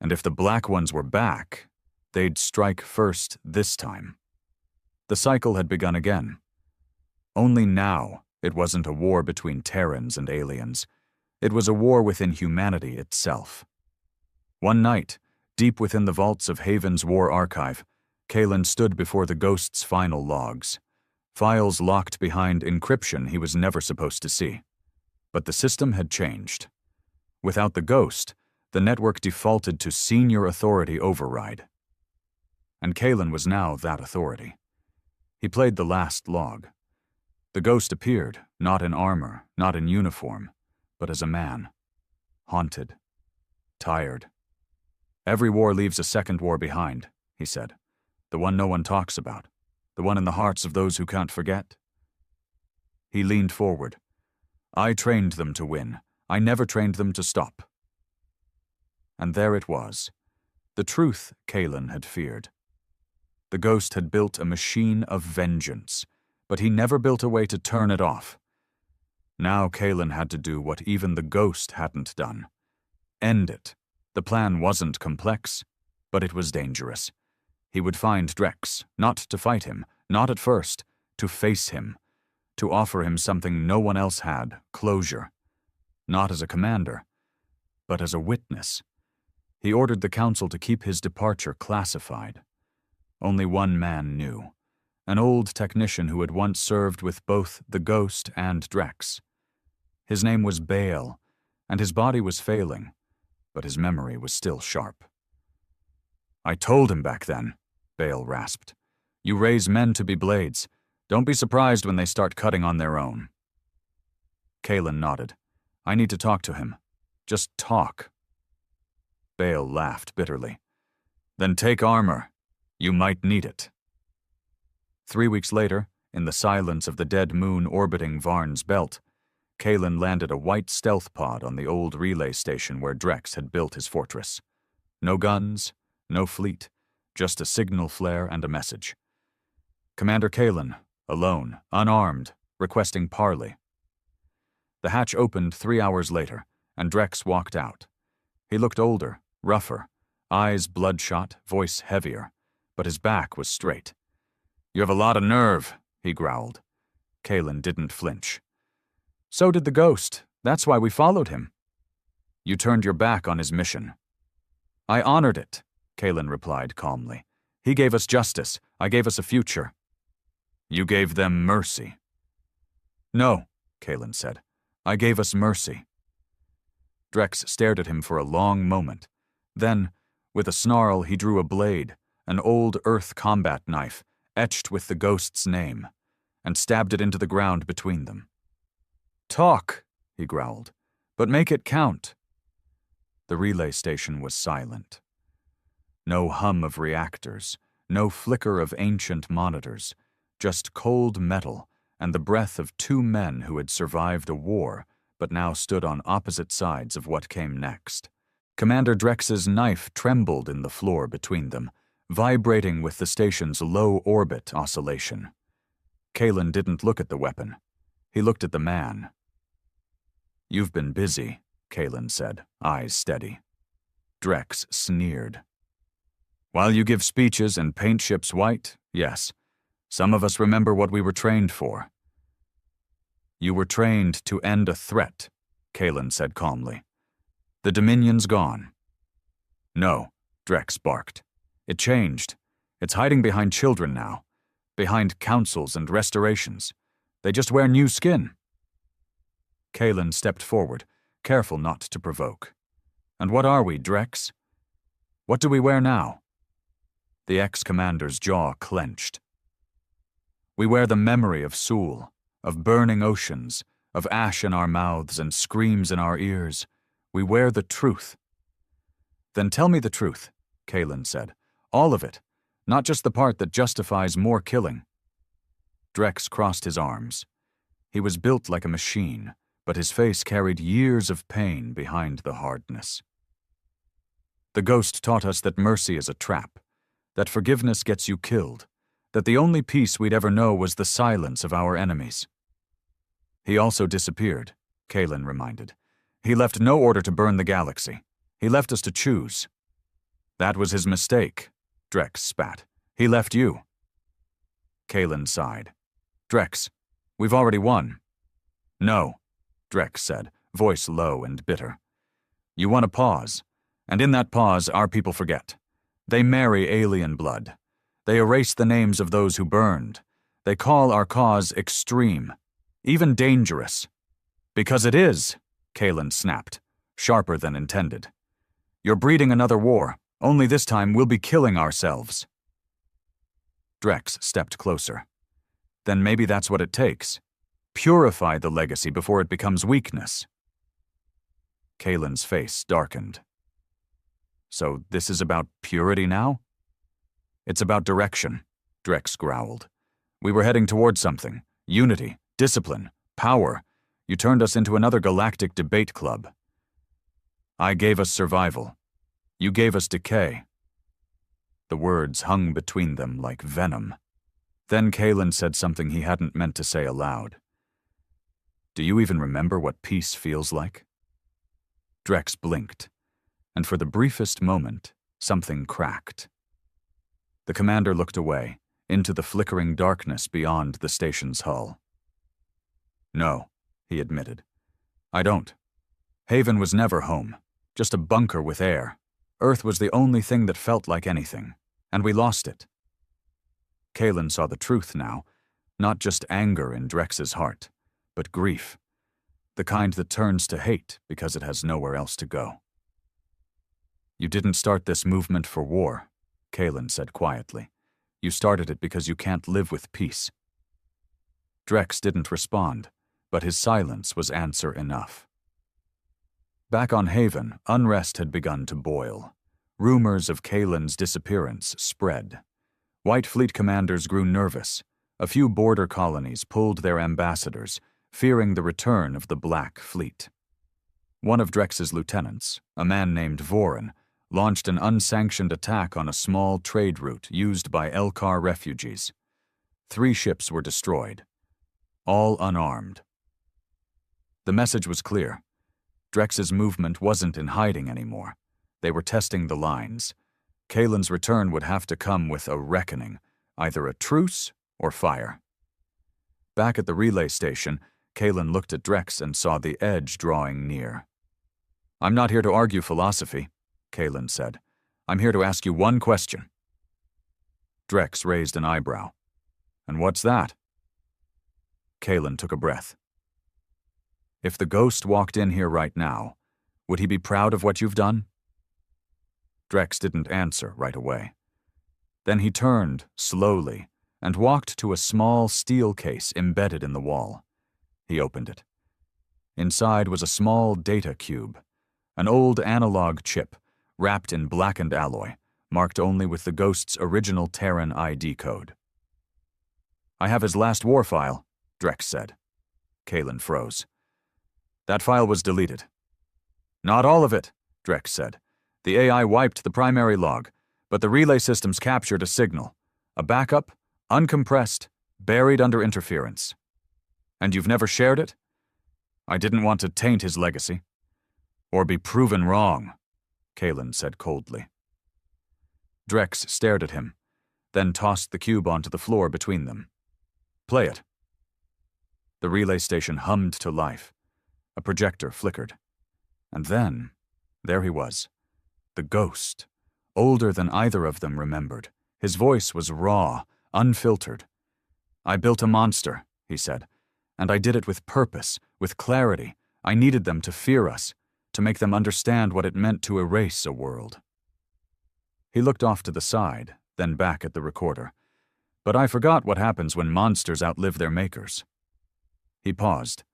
And if the black ones were back, they'd strike first this time. The cycle had begun again. Only now, it wasn't a war between Terrans and aliens. It was a war within humanity itself. One night, deep within the vaults of Haven's war archive, Kalen stood before the ghost's final logs. Files locked behind encryption he was never supposed to see. But the system had changed. Without the ghost, the network defaulted to senior authority override. And Kalen was now that authority. He played the last log. The ghost appeared, not in armor, not in uniform, but as a man. Haunted. Tired. "Every war leaves a second war behind," he said. "The one no one talks about. The one in the hearts of those who can't forget." He leaned forward. "I trained them to win. I never trained them to stop." And there it was. The truth Kalen had feared. The ghost had built a machine of vengeance, but he never built a way to turn it off. Now Kalen had to do what even the ghost hadn't done. End it. The plan wasn't complex, but it was dangerous. He would find Drex, not to fight him, not at first, to face him, to offer him something no one else had, closure. Not as a commander, but as a witness. He ordered the council to keep his departure classified. Only one man knew, an old technician who had once served with both the ghost and Drex. His name was Bale, and his body was failing, but his memory was still sharp. "I told him back then," Bale rasped. "You raise men to be blades. Don't be surprised when they start cutting on their own." Kalen nodded. "I need to talk to him. Just talk." Bale laughed bitterly. "Then take armor. You might need it." 3 weeks later, in the silence of the dead moon orbiting Varn's belt, Kalen landed a white stealth pod on the old relay station where Drex had built his fortress. No guns, no fleet, just a signal flare and a message. Commander Kalen, alone, unarmed, requesting parley. The hatch opened 3 hours later, and Drex walked out. He looked older, rougher, eyes bloodshot, voice heavier, but his back was straight. "You have a lot of nerve," he growled. Kalen didn't flinch. "So did the ghost. That's why we followed him." "You turned your back on his mission." "I honored it," Kalen replied calmly. "He gave us justice. I gave us a future." "You gave them mercy." "No," Kalen said. "I gave us mercy." Drex stared at him for a long moment. Then, with a snarl, he drew a blade, an old Earth combat knife, etched with the ghost's name, and stabbed it into the ground between them. "Talk," he growled, "but make it count." The relay station was silent. No hum of reactors, no flicker of ancient monitors, just cold metal and the breath of 2 men who had survived a war but now stood on opposite sides of what came next. Commander Drex's knife trembled in the floor between them, vibrating with the station's low orbit oscillation. Kalen didn't look at the weapon. He looked at the man. "You've been busy," Kalen said, eyes steady. Drex sneered. "While you give speeches and paint ships white, yes. Some of us remember what we were trained for." "You were trained to end a threat," Kalen said calmly. The Dominion's gone. No, Drex barked. It changed. It's hiding behind children now, behind councils and restorations. They just wear new skin. Kalen stepped forward, careful not to provoke. And what are we, Drex? What do we wear now? The ex-commander's jaw clenched. We wear the memory of Sul, of burning oceans, of ash in our mouths and screams in our ears. We wear the truth. Then tell me the truth, Kalen said. All of it, not just the part that justifies more killing. Drex crossed his arms. He was built like a machine, but his face carried years of pain behind the hardness. The ghost taught us that mercy is a trap, that forgiveness gets you killed, that the only peace we'd ever know was the silence of our enemies. He also disappeared, Kalen reminded. He left no order to burn the galaxy. He left us to choose. That was his mistake, Drex spat. He left you. Kalen sighed. Drex, we've already won. No, Drex said, voice low and bitter. You want a pause, and in that pause our people forget. They marry alien blood. They erase the names of those who burned. They call our cause extreme, even dangerous. Because it is, Kalen snapped, sharper than intended. You're breeding another war, only this time we'll be killing ourselves. Drex stepped closer. Then maybe that's what it takes. Purify the legacy before it becomes weakness. Kalen's face darkened. So this is about purity now? It's about direction, Drex growled. We were heading toward something. Unity, discipline, power. You turned us into another galactic debate club. I gave us survival. You gave us decay. The words hung between them like venom. Then Kalen said something he hadn't meant to say aloud. Do you even remember what peace feels like? Drex blinked, and for the briefest moment, something cracked. The commander looked away, into the flickering darkness beyond the station's hull. No, he admitted. I don't. Haven was never home, just a bunker with air. Earth was the only thing that felt like anything, and we lost it. Kalen saw the truth now, not just anger in Drex's heart, but grief, the kind that turns to hate because it has nowhere else to go. You didn't start this movement for war, Kalen said quietly. You started it because you can't live with peace. Drex didn't respond, but his silence was answer enough. Back on Haven, unrest had begun to boil. Rumors of Kalen's disappearance spread. White Fleet commanders grew nervous. A few border colonies pulled their ambassadors, fearing the return of the Black Fleet. One of Drex's lieutenants, a man named Vorin, launched an unsanctioned attack on a small trade route used by Elkar refugees. 3 ships were destroyed, all unarmed. The message was clear. Drex's movement wasn't in hiding anymore. They were testing the lines. Kalen's return would have to come with a reckoning, either a truce or fire. Back at the relay station, Kalen looked at Drex and saw the edge drawing near. I'm not here to argue philosophy, Kalen said. I'm here to ask you one question. Drex raised an eyebrow. And what's that? Kalen took a breath. If the ghost walked in here right now, would he be proud of what you've done? Drex didn't answer right away. Then he turned, slowly, and walked to a small steel case embedded in the wall. He opened it. Inside was a small data cube, an old analog chip, wrapped in blackened alloy, marked only with the ghost's original Terran ID code. I have his last war file, Drex said. Kalen froze. That file was deleted. Not all of it, Drex said. The AI wiped the primary log, but the relay systems captured a signal. A backup, uncompressed, buried under interference. And you've never shared it? I didn't want to taint his legacy. Or be proven wrong, Kalen said coldly. Drex stared at him, then tossed the cube onto the floor between them. Play it. The relay station hummed to life. A projector flickered. And then, there he was. The ghost. Older than either of them remembered. His voice was raw, unfiltered. "I built a monster," he said. "And I did it with purpose, with clarity. I needed them to fear us, to make them understand what it meant to erase a world." He looked off to the side, then back at the recorder. "But I forgot what happens when monsters outlive their makers." He paused.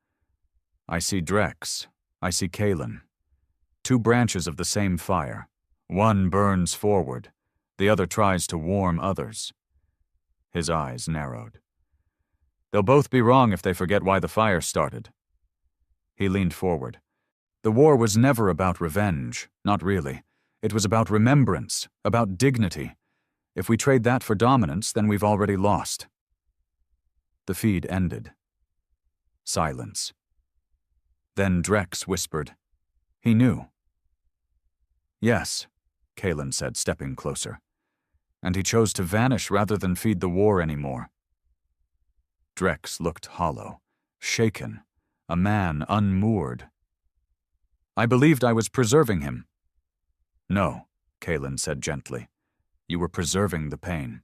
"I see Drex. I see Kalen. Two branches of the same fire. One burns forward. The other tries to warm others." His eyes narrowed. "They'll both be wrong if they forget why the fire started." He leaned forward. "The war was never about revenge, not really. It was about remembrance, about dignity. If we trade that for dominance, then we've already lost." The feed ended. Silence. Then Drex whispered, "He knew." "Yes," Kalen said, stepping closer. "And he chose to vanish rather than feed the war anymore." Drex looked hollow, shaken, a man unmoored. "I believed I was preserving him." "No," Kalen said gently. "You were preserving the pain."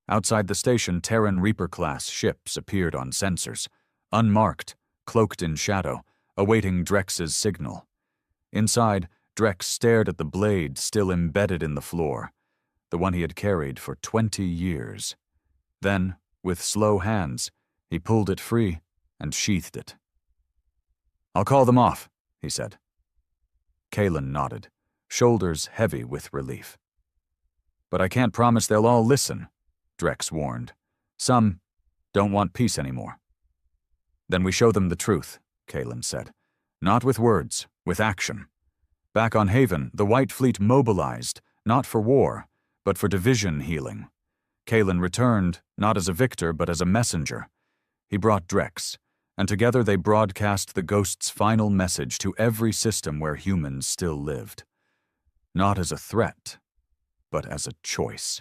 Outside the station, Terran Reaper-class ships appeared on sensors, unmarked, cloaked in shadow, awaiting Drex's signal. Inside, Drex stared at the blade still embedded in the floor, the one he had carried for 20 years. Then, with slow hands, he pulled it free and sheathed it. "I'll call them off," he said. Kalen nodded, shoulders heavy with relief. "But I can't promise they'll all listen," Drex warned. "Some don't want peace anymore." "Then we show them the truth," Kalen said. "Not with words, with action." Back on Haven, the White Fleet mobilized, not for war, but for division healing. Kalen returned, not as a victor, but as a messenger. He brought Drex, and together they broadcast the Ghost's final message to every system where humans still lived. Not as a threat, but as a choice.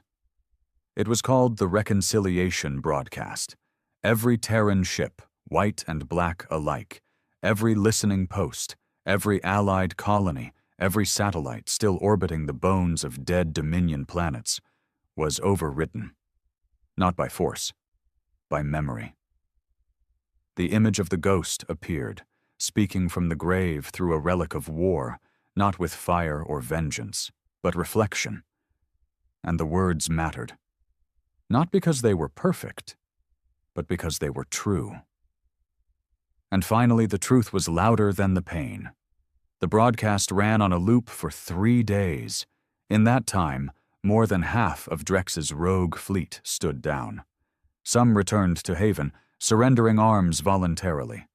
It was called the Reconciliation Broadcast. Every Terran ship, white and black alike, every listening post, every allied colony, every satellite still orbiting the bones of dead Dominion planets, was overwritten. Not by force, by memory. The image of the Ghost appeared, speaking from the grave through a relic of war, not with fire or vengeance, but reflection. And the words mattered. Not because they were perfect, but because they were true. And finally, the truth was louder than the pain. The broadcast ran on a loop for 3 days. In that time, more than half of Drex's rogue fleet stood down. Some returned to Haven, surrendering arms voluntarily.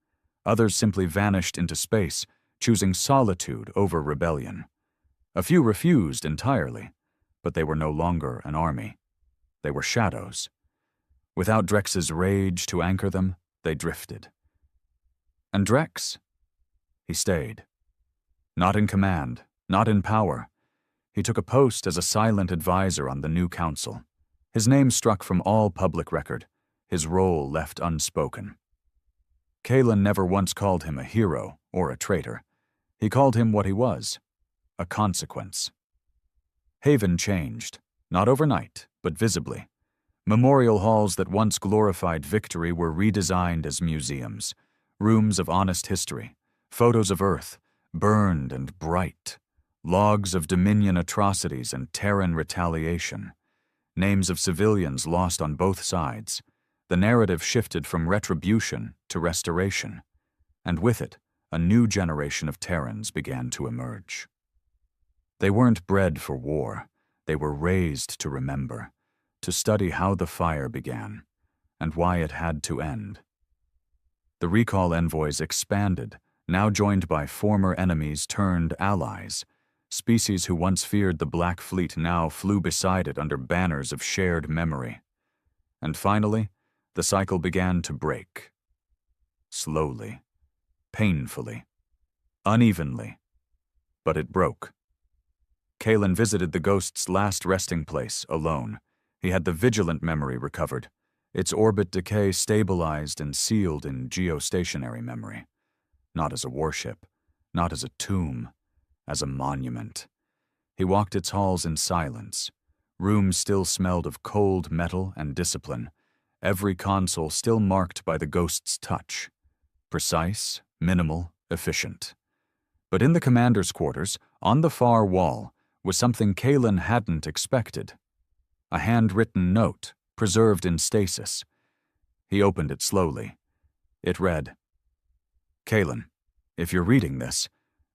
Others simply vanished into space, choosing solitude over rebellion. A few refused entirely, but they were no longer an army. They were shadows. Without Drex's rage to anchor them, they drifted. And Drex? He stayed. Not in command, not in power. He took a post as a silent advisor on the new council. His name struck from all public record, his role left unspoken. Kalen never once called him a hero or a traitor. He called him what he was, a consequence. Haven changed, not overnight, but visibly. Memorial halls that once glorified victory were redesigned as museums, rooms of honest history, photos of Earth, burned and bright, logs of Dominion atrocities and Terran retaliation, names of civilians lost on both sides. The narrative shifted from retribution to restoration, and with it, a new generation of Terrans began to emerge. They weren't bred for war. They were raised to remember, to study how the fire began, and why it had to end. The recall envoys expanded, now joined by former enemies turned allies. Species who once feared the Black Fleet now flew beside it under banners of shared memory. And finally, the cycle began to break. Slowly, painfully, unevenly, but it broke. Kalen visited the Ghost's last resting place alone. He had the Vigilant memory recovered, its orbit decay stabilized and sealed in geostationary memory. not as a warship, not as a tomb, as a monument. He walked its halls in silence. Rooms still smelled of cold metal and discipline, every console still marked by the ghost's touch. Precise, minimal, efficient. But in the commander's quarters, on the far wall, was something Kalen hadn't expected. A handwritten note, preserved in stasis. He opened it slowly. It read, "Kalen, if you're reading this,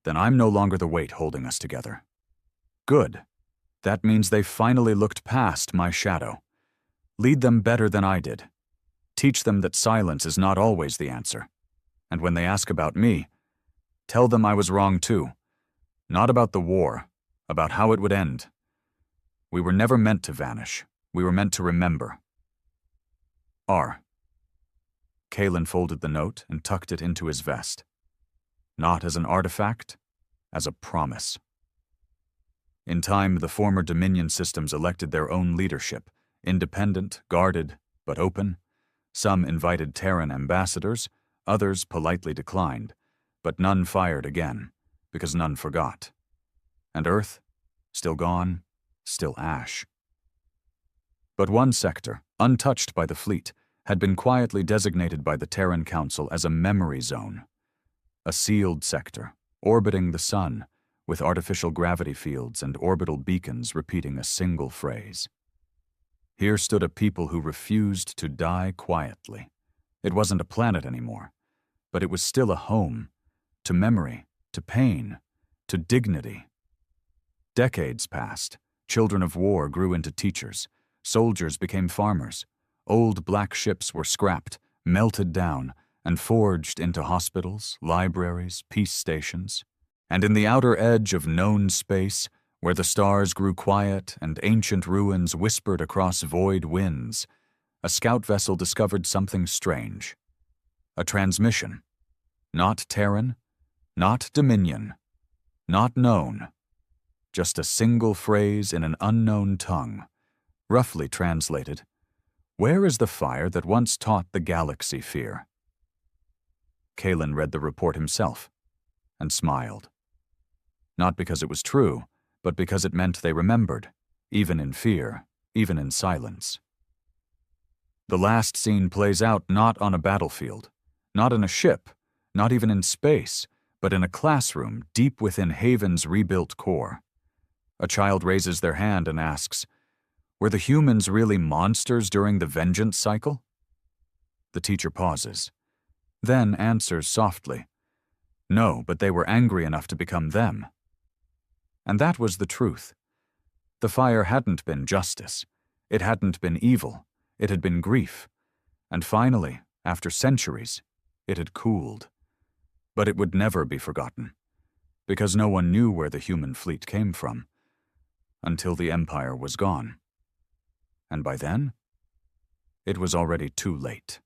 then I'm no longer the weight holding us together. Good. That means they finally looked past my shadow. Lead them better than I did. Teach them that silence is not always the answer. And when they ask about me, tell them I was wrong too. Not about the war, about how it would end. We were never meant to vanish. We were meant to remember. R." Kalen folded the note and tucked it into his vest. Not as an artifact, as a promise. In time, the former Dominion systems elected their own leadership, independent, guarded, but open. Some invited Terran ambassadors, others politely declined, but none fired again, because none forgot. And Earth, still gone, still ash. But one sector, untouched by the fleet, had been quietly designated by the Terran Council as a memory zone. A sealed sector, orbiting the sun, with artificial gravity fields and orbital beacons repeating a single phrase. Here stood a people who refused to die quietly. It wasn't a planet anymore, but it was still a home, to memory, to pain, to dignity. Decades passed. Children of war grew into teachers. Soldiers became farmers. Old black ships were scrapped, melted down, and forged into hospitals, libraries, peace stations. And in the outer edge of known space, where the stars grew quiet and ancient ruins whispered across void winds, a scout vessel discovered something strange. A transmission. Not Terran, not Dominion, not known. Just a single phrase in an unknown tongue. Roughly translated, "Where is the fire that once taught the galaxy fear?" Kalen read the report himself and smiled. Not because it was true, but because it meant they remembered, even in fear, even in silence. The last scene plays out not on a battlefield, not in a ship, not even in space, but in a classroom deep within Haven's rebuilt core. A child raises their hand and asks, "Were the humans really monsters during the vengeance cycle?" The teacher pauses, then answers softly, "No, but they were angry enough to become them." And that was the truth. The fire hadn't been justice. It hadn't been evil. It had been grief. And finally, after centuries, it had cooled. But it would never be forgotten, because no one knew where the human fleet came from, until the Empire was gone. And by then, it was already too late.